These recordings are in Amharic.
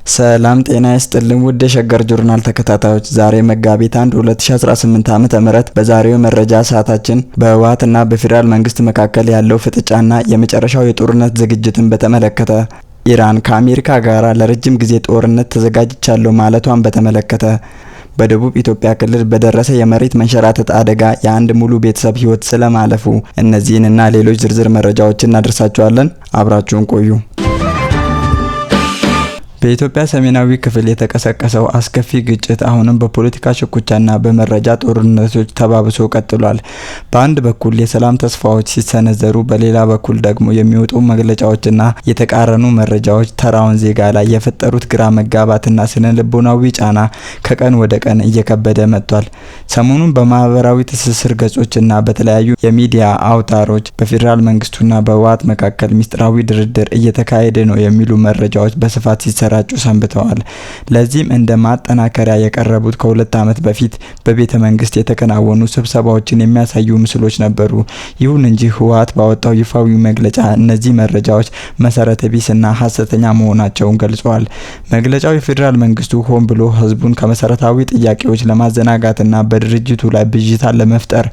ሰላም ጤና ይስጥልን ውድ የሸገር ጆርናል ተከታታዮች፣ ዛሬ መጋቢት 1 2018 ዓ.ም በዛሬው መረጃ ሰዓታችን በህወሓትና በፌዴራል መንግስት መካከል ያለው ፍጥጫና የመጨረሻው የጦርነት ዝግጅትን በተመለከተ፣ ኢራን ከአሜሪካ ጋር ለረጅም ጊዜ ጦርነት ተዘጋጅቻለሁ ማለቷን በተመለከተ፣ በደቡብ ኢትዮጵያ ክልል በደረሰ የመሬት መንሸራተት አደጋ የአንድ ሙሉ ቤተሰብ ህይወት ስለማለፉ፣ እነዚህንና ሌሎች ዝርዝር መረጃዎችን እናደርሳችኋለን። አብራችሁን ቆዩ። በኢትዮጵያ ሰሜናዊ ክፍል የተቀሰቀሰው አስከፊ ግጭት አሁንም በፖለቲካ ሽኩቻና በመረጃ ጦርነቶች ተባብሶ ቀጥሏል። በአንድ በኩል የሰላም ተስፋዎች ሲሰነዘሩ፣ በሌላ በኩል ደግሞ የሚወጡ መግለጫዎችና የተቃረኑ መረጃዎች ተራውን ዜጋ ላይ የፈጠሩት ግራ መጋባትና ስነ ልቦናዊ ጫና ከቀን ወደ ቀን እየከበደ መጥቷል። ሰሞኑን በማህበራዊ ትስስር ገጾችና በተለያዩ የሚዲያ አውታሮች በፌዴራል መንግስቱና በህወሓት መካከል ሚስጥራዊ ድርድር እየተካሄደ ነው የሚሉ መረጃዎች በስፋት ሲሰራጩ ሰንብተዋል። ለዚህም እንደ ማጠናከሪያ የቀረቡት ከ2 ዓመት በፊት በቤተ መንግስት የተከናወኑ ስብሰባዎችን የሚያሳዩ ምስሎች ነበሩ። ይሁን እንጂ ህወሓት ባወጣው ይፋዊ መግለጫ እነዚህ መረጃዎች መሰረተ ቢስና ሐሰተኛ መሆናቸውን ገልጿል። መግለጫው የፌዴራል መንግስቱ ሆን ብሎ ህዝቡን ከመሰረታዊ ጥያቄዎች ለማዘናጋትና በድርጅቱ ላይ ብዥታ ለመፍጠር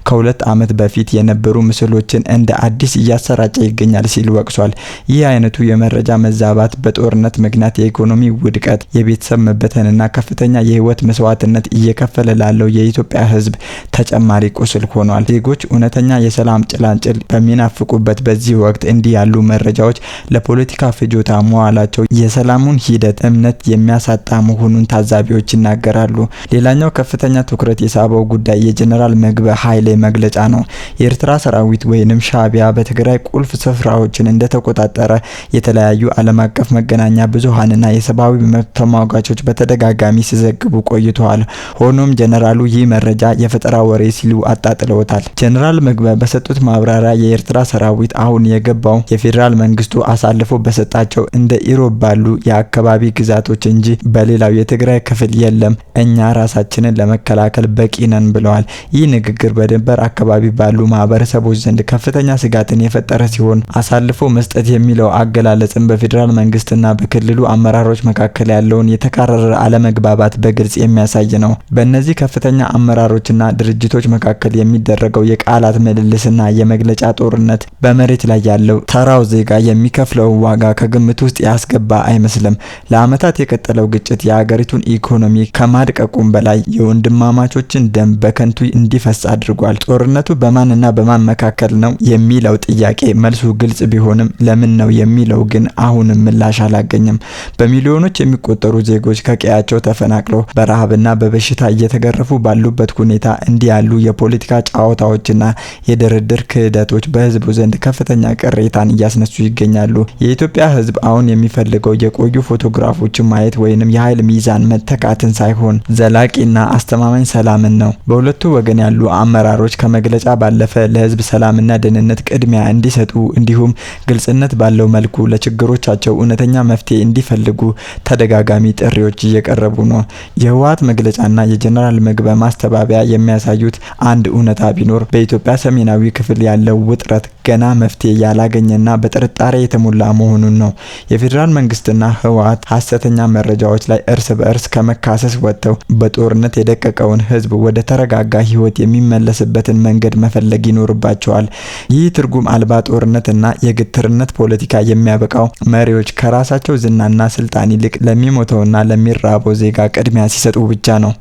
ከ2 ዓመት በፊት የነበሩ ምስሎችን እንደ አዲስ እያሰራጨ ይገኛል ሲል ወቅሷል። ይህ አይነቱ የመረጃ መዛባት በጦርነት ምክንያት የኢኮኖሚ ውድቀት፣ የቤተሰብ መበተንና ከፍተኛ የህይወት መስዋዕትነት እየከፈለ ላለው የኢትዮጵያ ህዝብ ተጨማሪ ቁስል ሆኗል። ዜጎች እውነተኛ የሰላም ጭላንጭል በሚናፍቁበት በዚህ ወቅት እንዲህ ያሉ መረጃዎች ለፖለቲካ ፍጆታ መዋላቸው የሰላሙን ሂደት እምነት የሚያሳጣ መሆኑን ታዛቢዎች ይናገራሉ። ሌላኛው ከፍተኛ ትኩረት የሳበው ጉዳይ የጀነራል ምግበ ኃይሌ መግለጫ ነው። የኤርትራ ሰራዊት ወይንም ሻዕቢያ በትግራይ ቁልፍ ስፍራዎችን እንደተቆጣጠረ የተለያዩ ዓለም አቀፍ መገናኛ ብዙሃንና የሰብአዊ መብት ተሟጋቾች በተደጋጋሚ ሲዘግቡ ቆይተዋል። ሆኖም ጀነራሉ ይህ መረጃ የፈጠራ ወሬ ሲሉ አጣጥለውታል። ጀነራል ምግበ በሰጡት ማብራሪያ የኤርትራ ሰራዊት አሁን የገባው የፌዴራል መንግስቱ አሳልፎ በሰጣቸው እንደ ኢሮብ ባሉ የአካባቢ ግዛቶች እንጂ በሌላው የትግራይ ክፍል የለም፣ እኛ ራሳችንን ለመከላከል በቂ ነን ብለዋል። ይህ ንግግር በድንበር አካባቢ ባሉ ማህበረሰቦች ዘንድ ከፍተኛ ስጋትን የፈጠረ ሲሆን፣ አሳልፎ መስጠት የሚለው አገላለጽም በፌዴራል መንግስትና በክልሉ አመራሮች መካከል ያለውን የተካረረ አለመግባባት በግልጽ የሚያሳይ ነው። በእነዚህ ከፍተኛ አመራሮችና ድርጅቶች መካከል የሚደረገው የቃላት ምልልስና የመግለጫ ጦርነት በመሬት ላይ ያለው ተራው ዜጋ የሚከፍለው ዋጋ ከግምት ውስጥ ያስገባ አይመስልም። ለአመታት የቀጠለው ግጭት የሀገሪቱን ኢኮኖሚ ከማድቀቁም በላይ የወንድማማቾችን ደም በከንቱ እንዲፈስ አድርጓል። ጦርነቱ በማንና በማን መካከል ነው የሚለው ጥያቄ መልሱ ግልጽ ቢሆንም ለምን ነው የሚለው ግን አሁንም ምላሽ አላገኘም። በሚሊዮኖች የሚቆጠሩ ዜጎች ከቀያቸው ተፈናቅለው በረሃብና በበሽታ እየተገረፉ ባሉበት ሁኔታ እንዲህ ያሉ የፖለቲካ ጨዋታዎችና የድርድር ክህደቶች በህዝቡ ዘንድ ከፍተኛ ቅሬታን እያስነሱ ይገኛሉ። የኢትዮጵያ ህዝብ አሁን የሚፈልገው የቆዩ ፎቶግራፎችን ማየት ወይንም የኃይል ሚዛን መተካትን ሳይሆን ዘላቂና አስተማማኝ ሰላምን ነው። በሁለቱ ወገን ያሉ አመራሮች ከመግለጫ ባለፈ ለህዝብ ሰላምና ደህንነት ቅድሚያ እንዲሰጡ እንዲሁም ግልጽነት ባለው መልኩ ለችግሮቻቸው እውነተኛ መፍትሄ እንዲፈልጉ ተደጋጋሚ ጥሪዎች እየቀረቡ ነው። የህወሓት መግለጫና የጀነራል ምግበ ማስተባበያ የሚያሳዩት አንድ እውነታ ቢኖር በኢትዮጵያ ሰሜናዊ ክፍል ያለው ውጥረት ገና መፍትሄ ያላገኘና በጥርጣሬ የተሞላ መሆኑን ነው። የፌዴራል መንግስትና ህወሓት ሐሰተኛ መረጃዎች ላይ እርስ በእርስ ከመካሰስ ወጥተው በጦርነት የደቀቀውን ህዝብ ወደ ተረጋጋ ህይወት የሚመለስበትን መንገድ መፈለግ ይኖርባቸዋል። ይህ ትርጉም አልባ ጦርነትና የግትርነት ፖለቲካ የሚያበቃው መሪዎች ከራሳቸው ዝናና ስልጣን ይልቅ ለሚሞተውና ለሚራበው ዜጋ ቅድሚያ ሲሰጡ ብቻ ነው።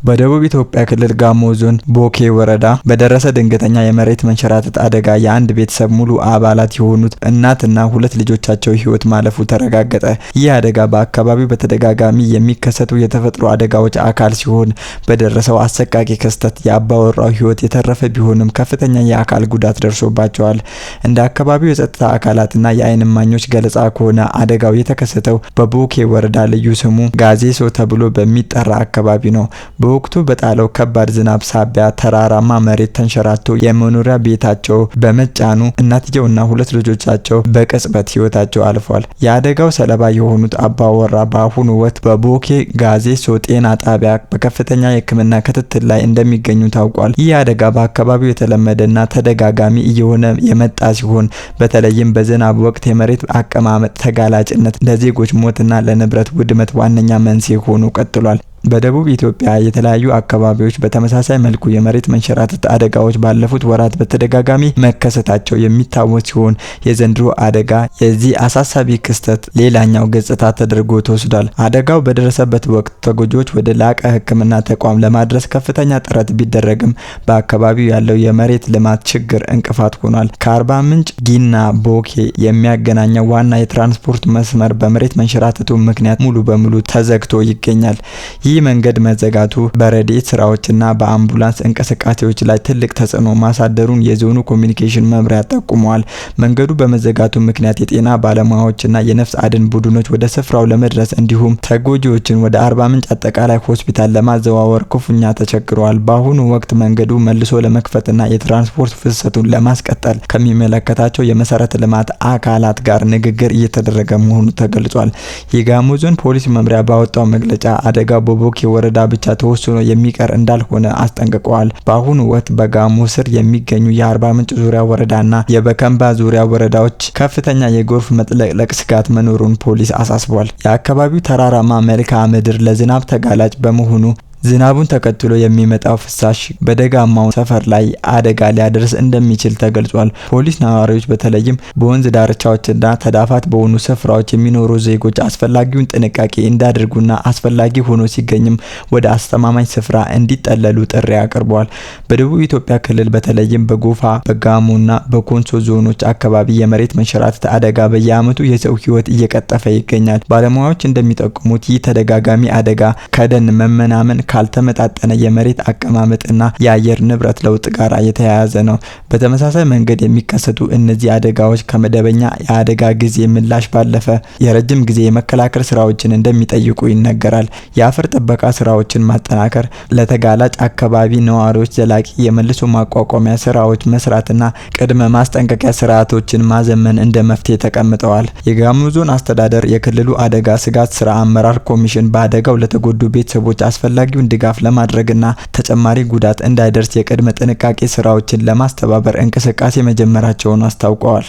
በደቡብ ኢትዮጵያ ክልል ጋሞ ዞን ቦኬ ወረዳ በደረሰ ድንገተኛ የመሬት መንሸራተት አደጋ የአንድ ቤተሰብ ሙሉ አባላት የሆኑት እናትና 2 ልጆቻቸው ህይወት ማለፉ ተረጋገጠ። ይህ አደጋ በአካባቢው በተደጋጋሚ የሚከሰቱ የተፈጥሮ አደጋዎች አካል ሲሆን በደረሰው አሰቃቂ ክስተት የአባወራው ህይወት የተረፈ ቢሆንም ከፍተኛ የአካል ጉዳት ደርሶባቸዋል። እንደ አካባቢው የጸጥታ አካላትና የዓይን እማኞች ገለጻ ከሆነ አደጋው የተከሰተው በቦኬ ወረዳ ልዩ ስሙ ጋዜሶ ተብሎ በሚጠራ አካባቢ ነው። በወቅቱ በጣለው ከባድ ዝናብ ሳቢያ ተራራማ መሬት ተንሸራቶ የመኖሪያ ቤታቸው በመጫኑ እናትየውና 2 ልጆቻቸው በቅጽበት ህይወታቸው አልፏል። የአደጋው ሰለባ የሆኑት አባወራ በአሁኑ ወቅት በቦኬ ጋዜሶ ጤና ጣቢያ በከፍተኛ የሕክምና ክትትል ላይ እንደሚገኙ ታውቋል። ይህ አደጋ በአካባቢው የተለመደና ተደጋጋሚ እየሆነ የመጣ ሲሆን በተለይም በዝናብ ወቅት የመሬት አቀማመጥ ተጋላጭነት ለዜጎች ሞትና ለንብረት ውድመት ዋነኛ መንስኤ ሆኖ ቀጥሏል። በደቡብ ኢትዮጵያ የተለያዩ አካባቢዎች በተመሳሳይ መልኩ የመሬት መንሸራተት አደጋዎች ባለፉት ወራት በተደጋጋሚ መከሰታቸው የሚታወስ ሲሆን የዘንድሮ አደጋ የዚህ አሳሳቢ ክስተት ሌላኛው ገጽታ ተደርጎ ተወስዷል። አደጋው በደረሰበት ወቅት ተጎጂዎች ወደ ላቀ ሕክምና ተቋም ለማድረስ ከፍተኛ ጥረት ቢደረግም በአካባቢው ያለው የመሬት ልማት ችግር እንቅፋት ሆኗል። ከአርባ ምንጭ ጊና ቦኬ የሚያገናኘው ዋና የትራንስፖርት መስመር በመሬት መንሸራተቱ ምክንያት ሙሉ በሙሉ ተዘግቶ ይገኛል። ይህ መንገድ መዘጋቱ በረድኤት ስራዎችና በአምቡላንስ እንቅስቃሴዎች ላይ ትልቅ ተጽዕኖ ማሳደሩን የዞኑ ኮሚኒኬሽን መምሪያ ጠቁመዋል። መንገዱ በመዘጋቱ ምክንያት የጤና ባለሙያዎችና የነፍስ አድን ቡድኖች ወደ ስፍራው ለመድረስ እንዲሁም ተጎጂዎችን ወደ አርባ ምንጭ አጠቃላይ ሆስፒታል ለማዘዋወር ክፉኛ ተቸግረዋል። በአሁኑ ወቅት መንገዱ መልሶ ለመክፈትና የትራንስፖርት ፍሰቱን ለማስቀጠል ከሚመለከታቸው የመሰረተ ልማት አካላት ጋር ንግግር እየተደረገ መሆኑ ተገልጿል። የጋሞ ዞን ፖሊስ መምሪያ ባወጣው መግለጫ አደጋው በቦኬ ወረዳ ብቻ ተወስኖ የሚቀር እንዳልሆነ አስጠንቅቀዋል። በአሁኑ ወቅት በጋሞ ስር የሚገኙ የአርባ ምንጭ ዙሪያ ወረዳና የበከምባ ዙሪያ ወረዳዎች ከፍተኛ የጎርፍ መጥለቅለቅ ስጋት መኖሩን ፖሊስ አሳስቧል። የአካባቢው ተራራማ መልክዓ ምድር ለዝናብ ተጋላጭ በመሆኑ ዝናቡን ተከትሎ የሚመጣው ፍሳሽ በደጋማው ሰፈር ላይ አደጋ ሊያደርስ እንደሚችል ተገልጿል። ፖሊስ ነዋሪዎች በተለይም በወንዝ ዳርቻዎችና ተዳፋት በሆኑ ስፍራዎች የሚኖሩ ዜጎች አስፈላጊውን ጥንቃቄ እንዲያደርጉና አስፈላጊ ሆኖ ሲገኝም ወደ አስተማማኝ ስፍራ እንዲጠለሉ ጥሪ አቅርበዋል። በደቡብ ኢትዮጵያ ክልል በተለይም በጎፋ በጋሞና በኮንሶ ዞኖች አካባቢ የመሬት መንሸራተት አደጋ በየዓመቱ የሰው ሕይወት እየቀጠፈ ይገኛል። ባለሙያዎች እንደሚጠቁሙት ይህ ተደጋጋሚ አደጋ ከደን መመናመን ካልተመጣጠነ የመሬት አቀማመጥና የአየር ንብረት ለውጥ ጋር የተያያዘ ነው። በተመሳሳይ መንገድ የሚከሰቱ እነዚህ አደጋዎች ከመደበኛ የአደጋ ጊዜ ምላሽ ባለፈ የረጅም ጊዜ የመከላከል ስራዎችን እንደሚጠይቁ ይነገራል። የአፈር ጥበቃ ስራዎችን ማጠናከር፣ ለተጋላጭ አካባቢ ነዋሪዎች ዘላቂ የመልሶ ማቋቋሚያ ስራዎች መስራትና ቅድመ ማስጠንቀቂያ ስርዓቶችን ማዘመን እንደ መፍትሄ ተቀምጠዋል። የጋሞ ዞን አስተዳደር የክልሉ አደጋ ስጋት ስራ አመራር ኮሚሽን በአደጋው ለተጎዱ ቤተሰቦች አስፈላጊውን ድጋፍ ለማድረግና ተጨማሪ ጉዳት እንዳይደርስ የቅድመ ጥንቃቄ ስራዎችን ለማስተባበር እንቅስቃሴ መጀመራቸውን አስታውቀዋል።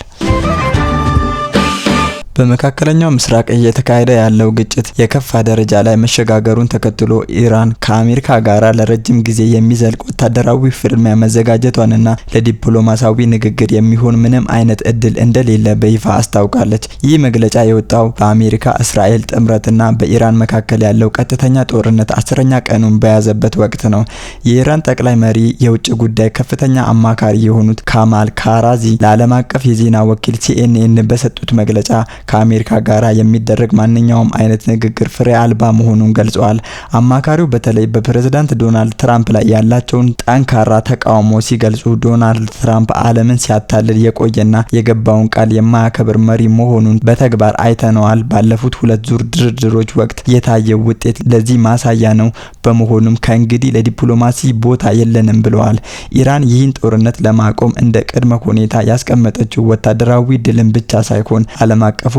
በመካከለኛው ምስራቅ እየተካሄደ ያለው ግጭት የከፋ ደረጃ ላይ መሸጋገሩን ተከትሎ ኢራን ከአሜሪካ ጋር ለረጅም ጊዜ የሚዘልቅ ወታደራዊ ፍልሚያ መዘጋጀቷንና ለዲፕሎማሲያዊ ንግግር የሚሆን ምንም አይነት እድል እንደሌለ በይፋ አስታውቃለች። ይህ መግለጫ የወጣው በአሜሪካ እስራኤል ጥምረትና በኢራን መካከል ያለው ቀጥተኛ ጦርነት 10ኛ ቀኑን በያዘበት ወቅት ነው። የኢራን ጠቅላይ መሪ የውጭ ጉዳይ ከፍተኛ አማካሪ የሆኑት ካማል ካራዚ ለዓለም አቀፍ የዜና ወኪል CNN በሰጡት መግለጫ ከአሜሪካ ጋር የሚደረግ ማንኛውም አይነት ንግግር ፍሬ አልባ መሆኑን ገልጸዋል። አማካሪው በተለይ በፕሬዝዳንት ዶናልድ ትራምፕ ላይ ያላቸውን ጠንካራ ተቃውሞ ሲገልጹ ዶናልድ ትራምፕ ዓለምን ሲያታልል የቆየና የገባውን ቃል የማያከብር መሪ መሆኑን በተግባር አይተነዋል። ባለፉት 2 ዙር ድርድሮች ወቅት የታየው ውጤት ለዚህ ማሳያ ነው። በመሆኑም ከእንግዲህ ለዲፕሎማሲ ቦታ የለንም ብለዋል። ኢራን ይህን ጦርነት ለማቆም እንደ ቅድመ ሁኔታ ያስቀመጠችው ወታደራዊ ድልን ብቻ ሳይሆን ዓለም አቀፉ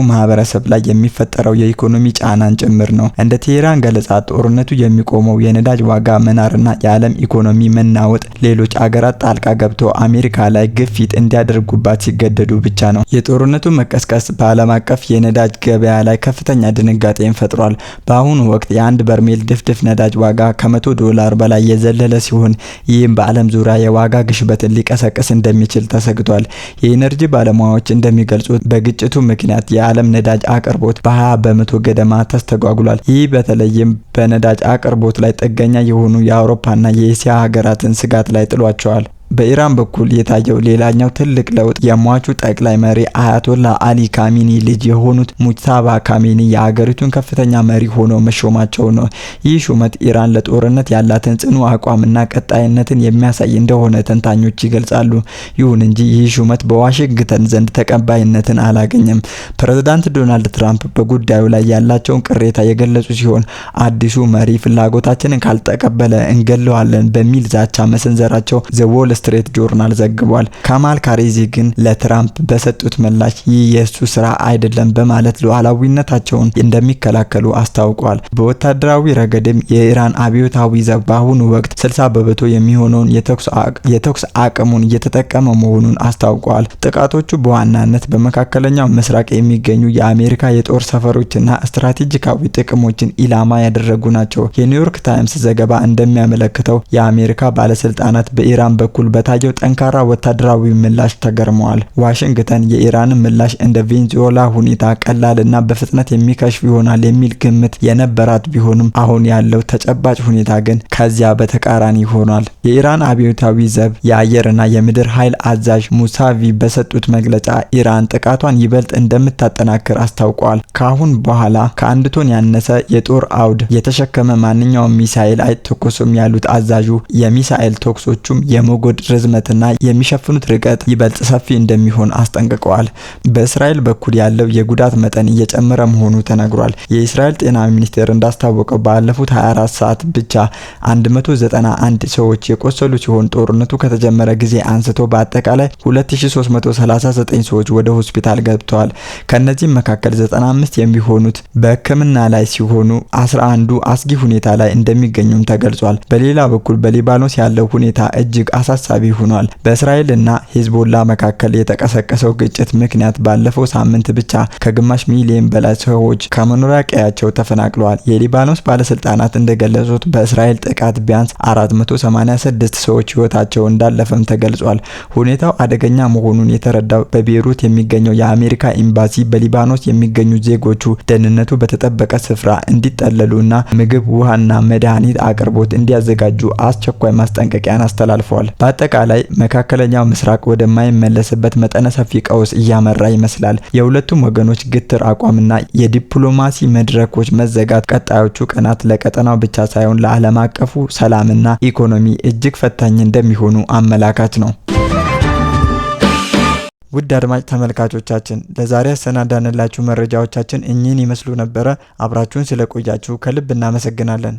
ማህበረሰብ ላይ የሚፈጠረው የኢኮኖሚ ጫናን ጭምር ነው። እንደ ቴህራን ገለጻ ጦርነቱ የሚቆመው የነዳጅ ዋጋ መናርና የዓለም ኢኮኖሚ መናወጥ ሌሎች አገራት ጣልቃ ገብተው አሜሪካ ላይ ግፊት እንዲያደርጉባት ሲገደዱ ብቻ ነው። የጦርነቱ መቀስቀስ በዓለም አቀፍ የነዳጅ ገበያ ላይ ከፍተኛ ድንጋጤን ፈጥሯል። በአሁኑ ወቅት የአንድ በርሜል ድፍድፍ ነዳጅ ዋጋ $100 በላይ የዘለለ ሲሆን ይህም በዓለም ዙሪያ የዋጋ ግሽበትን ሊቀሰቅስ እንደሚችል ተሰግቷል። የኢነርጂ ባለሙያዎች እንደሚገልጹት በግጭቱ ምክንያት የዓለም ነዳጅ አቅርቦት በ20 በመቶ ገደማ ተስተጓጉሏል። ይህ በተለይም በነዳጅ አቅርቦት ላይ ጥገኛ የሆኑ የአውሮፓና የኤስያ ሀገራትን ስጋት ላይ ጥሏቸዋል። በኢራን በኩል የታየው ሌላኛው ትልቅ ለውጥ የሟቹ ጠቅላይ መሪ አያቶላ አሊ ካሚኒ ልጅ የሆኑት ሙጅታባ ካሚኒ የአገሪቱን ከፍተኛ መሪ ሆነው መሾማቸው ነው። ይህ ሹመት ኢራን ለጦርነት ያላትን ጽኑ አቋምና ቀጣይነትን የሚያሳይ እንደሆነ ተንታኞች ይገልጻሉ። ይሁን እንጂ ይህ ሹመት በዋሽንግተን ዘንድ ተቀባይነትን አላገኘም። ፕሬዝዳንት ዶናልድ ትራምፕ በጉዳዩ ላይ ያላቸውን ቅሬታ የገለጹ ሲሆን አዲሱ መሪ ፍላጎታችንን ካልተቀበለ እንገለዋለን በሚል ዛቻ መሰንዘራቸው ዘ ዎል ስትሬት ጆርናል ዘግቧል። ካማል ካሬዚ ግን ለትራምፕ በሰጡት ምላሽ ይህ የሱ ስራ አይደለም በማለት ሉዓላዊነታቸውን እንደሚከላከሉ አስታውቋል። በወታደራዊ ረገድም የኢራን አብዮታዊ ዘብ በአሁኑ ወቅት 60 በመቶ የሚሆነውን የተኩስ አቅሙን እየተጠቀመ መሆኑን አስታውቋል። ጥቃቶቹ በዋናነት በመካከለኛው ምስራቅ የሚገኙ የአሜሪካ የጦር ሰፈሮችና ስትራቴጂካዊ ጥቅሞችን ኢላማ ያደረጉ ናቸው። የኒውዮርክ ታይምስ ዘገባ እንደሚያመለክተው የአሜሪካ ባለስልጣናት በኢራን በኩል በታየው ጠንካራ ወታደራዊ ምላሽ ተገርመዋል። ዋሽንግተን የኢራን ምላሽ እንደ ቬንዙዌላ ሁኔታ ቀላልና በፍጥነት የሚከሽፍ ይሆናል የሚል ግምት የነበራት ቢሆንም አሁን ያለው ተጨባጭ ሁኔታ ግን ከዚያ በተቃራኒ ሆኗል። የኢራን አብዮታዊ ዘብ የአየርና የምድር ኃይል አዛዥ ሙሳቪ በሰጡት መግለጫ ኢራን ጥቃቷን ይበልጥ እንደምታጠናክር አስታውቀዋል። ከአሁን በኋላ ከአንድ ቶን ያነሰ የጦር አውድ የተሸከመ ማንኛውም ሚሳኤል አይተኮስም ያሉት አዛዡ የሚሳኤል ተኩሶቹም የሞገድ ርዝመትና የሚሸፍኑት ርቀት ይበልጥ ሰፊ እንደሚሆን አስጠንቅቀዋል። በእስራኤል በኩል ያለው የጉዳት መጠን እየጨመረ መሆኑ ተነግሯል። የእስራኤል ጤና ሚኒስቴር እንዳስታወቀው ባለፉት 24 ሰዓት ብቻ 191 ሰዎች የቆሰሉ ሲሆን ጦርነቱ ከተጀመረ ጊዜ አንስቶ በአጠቃላይ 2339 ሰዎች ወደ ሆስፒታል ገብተዋል። ከነዚህም መካከል 95 የሚሆኑት በሕክምና ላይ ሲሆኑ 11ዱ አስጊ ሁኔታ ላይ እንደሚገኙም ተገልጿል። በሌላ በኩል በሊባኖስ ያለው ሁኔታ እጅግ አሳሳቢ ሆኗል። በእስራኤልና ሂዝቦላ መካከል የተቀሰቀሰው ግጭት ምክንያት ባለፈው ሳምንት ብቻ ከግማሽ ሚሊዮን በላይ ሰዎች ከመኖሪያ ቀያቸው ተፈናቅለዋል። የሊባኖስ ባለስልጣናት እንደገለጹት በእስራኤል ጥቃት ቢያንስ 486 ሰዎች ህይወታቸው እንዳለፈም ተገልጿል። ሁኔታው አደገኛ መሆኑን የተረዳው በቤይሩት የሚገኘው የአሜሪካ ኤምባሲ በሊባኖስ የሚገኙ ዜጎቹ ደህንነቱ በተጠበቀ ስፍራ እንዲጠለሉና ምግብ፣ ውሃና መድኃኒት አቅርቦት እንዲያዘጋጁ አስቸኳይ ማስጠንቀቂያን አስተላልፈዋል። በአጠቃላይ መካከለኛው ምስራቅ ወደማይመለስበት መጠነ ሰፊ ቀውስ እያመራ ይመስላል። የሁለቱም ወገኖች ግትር አቋምና የዲፕሎማሲ መድረኮች መዘጋት ቀጣዮቹ ቀናት ለቀጠናው ብቻ ሳይሆን ለዓለም አቀፉ ሰላምና ኢኮኖሚ እጅግ ፈታኝ እንደሚሆኑ አመላካች ነው። ውድ አድማጭ ተመልካቾቻችን ለዛሬ ያሰናዳንላችሁ መረጃዎቻችን እኚህን ይመስሉ ነበረ። አብራችሁን ስለቆያችሁ ከልብ እናመሰግናለን።